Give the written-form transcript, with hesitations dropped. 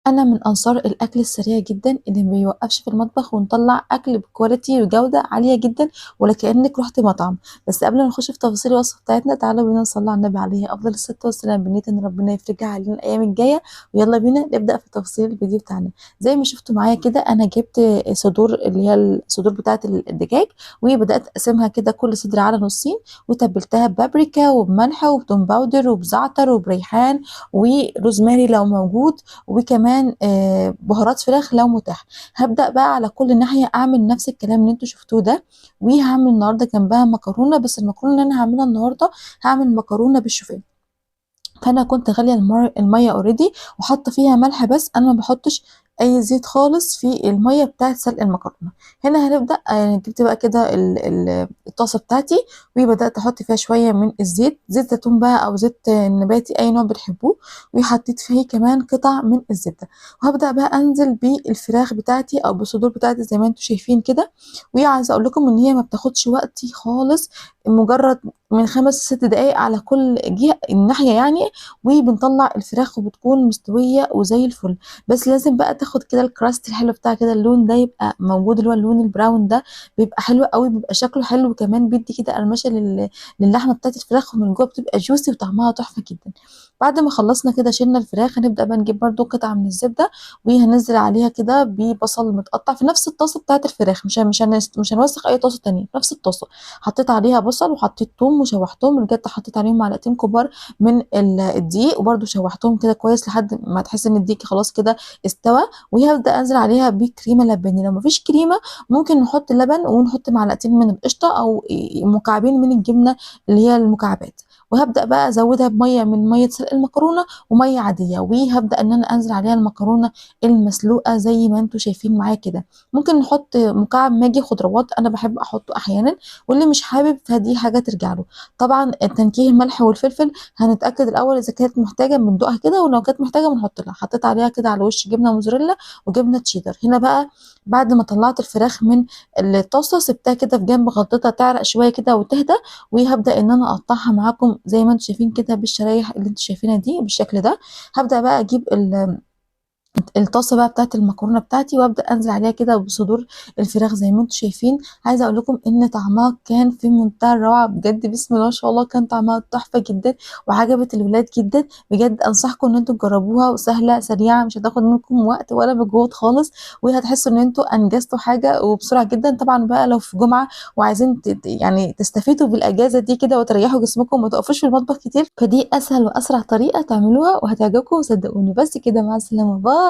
أنا من أنصار الأكل السريع جدًا اللي ما بيوقّفش في المطبخ ونطلّع أكل بquality وجودة عالية جدًا ولا كإنِّك رُحتِ مطعم. بس قبل ما نخش في تفاصيل الوصفة بتاعتنا تعالوا بينا نصلّي على النبي عليه أفضل الصلاة والسلام، بنية إن ربنا يفرجها علينا الأيام الجاية، ويالّا بينا نبدأ في تفاصيل الفيديو بتاعنا. زي ما شفتوا معايا كده أنا جِبت صدور اللي هي الصدور بتاعة الدجاج، وبدأت أقسمها كده كل صدر على نُصّين، وتبّلتها ببابريكا وبملح وبتوم باودر وبزعتر وبريحان وروزماري لو موجود، وكمان بهارات فراخ لو متاح. هابدأ بقى على كل ناحية أعمل نفس الكلام اللي أنتم شفتوه ده، وهاعمل النهارده جنبها مكرونة، بس المكرونة اللي أنا هاعملها النهارده هاعمل مكرونة بالشوفان. فأنا كنت غالية المَيّة already وحاطة فيها ملح بس، أنا ما باحطش أي زيت خالص في المَيّة بتاعة سلق المكرونة. هنا هنبدأ جبت بقى كده الطاسة بتاعتي وبدأت أحط فيها شوية من الزيت، زيت زيتون بقى أو زيت نباتي أي نوع بتحبوه، وحطيت فيه كمان قطع من الزبدة، وهابدأ بقى أنزل بالفراخ بتاعتي أو بالصدور بتاعتي زي ما أنتم شايفين كده. وعايزة أقول لكم إن هي ما بتاخدش وقتي خالص، مجرد من 5 ل6 دقايق على كل ناحية يعني، وبنطلّع الفراخ وبتكون مستوية وزي الفل. بس لازم بقى تاخد كده الcrust الحلو بتاعها كده، اللون ده يبقى موجود اللي هو اللون البراون ده، بيبقى حلو أوي، بيبقى شكله حلو وكمان بيدّي كده قرمشة للحمة بتاعة الفراخ، ومن جوّه بتبقى juicy وطعمها تحفة جدًا. بعد ما خلّصنا كده شِلنا الفراخ، هنبدأ بقى نجيب برضه قطعة من الزبدة، وهننزل عليها كده ببصل متقطّع في نفس الطاسة بتاعة الفراخ، مش هنوسّخ أي طاسة تانية، في نفس الطاسة. حطيت عليها بصل وحطيت توم وشوّحتهم، ورجعت حطيت عليهم معلقتين كبار من الدقيق، وبرضه شوّحتهم كده كويس لحد ما تحسّي إن الدقيق خلاص كده استوى، وهابدأ أنزل عليها بكريمة لباني. لو ما فيش كريمة ممكن نحط لبن ونحط معلقتين من القشطة أو مكعبين من الجبنة اللي هي المكعبات، وهابدأ بقى أزوّدها بمَيّة من مَيّة سلق المكرونة ومَيّة عادية، وهابدأ إن أنا أنزل عليها المكرونة المسلوقة زي ما أنتم شايفين معايا كده. ممكن نحط مكعب ماجي خضروات أنا باحب أحطه أحيانًا، واللي مش حابب فدي حاجة ترجع له. طبعًا تنكيه الملح والفلفل هنتأكد الأول إذا كانت محتاجة بندوقها كده، ولو كانت محتاجة بنحط لها. حطيت عليها كده على الوش جبنة موتزاريلا وجبنة تشيدر. هنا بقى بعد ما طلعت الفراخ من الطاسة سِبتها كده في جنب، غطيتها تعرق شوية كده وتهدى، وهابدأ إن أنا أقطعها معاكم زي ما أنتم شايفين كده بالشرايح اللي أنتم شايفينها دي بالشكل ده. هابدأ بقى أجيب الطاسة بقى بتاعة المكرونة بتاعتي، وأبدأ أنزل عليها كده بصدور الفراخ زي ما أنتم شايفين. عايزة أقول لكم إن طعمها كان في منتهى الروعة بجد، بسم الله ما شاء الله، كان طعمها تحفة جدًا وعجبت الولاد جدًا. بجد أنصحكم إن أنتم تجربوها، وسهلة سريعة مش هتاخد منكم وقت ولا مجهود خالص، وهتحسوا إن أنتم أنجزتوا حاجة وبسرعة جدًا. طبعًا بقى لو في جمعة وعايزين يعني تستفيدوا بالأجازة دي كده وتريحوا جسمكم وما تقفوش في المطبخ كتير، فدي أسهل وأسرع طريقة تعملوها وهتعجبكم صدقوني. بس كده، مع السلامة، باي.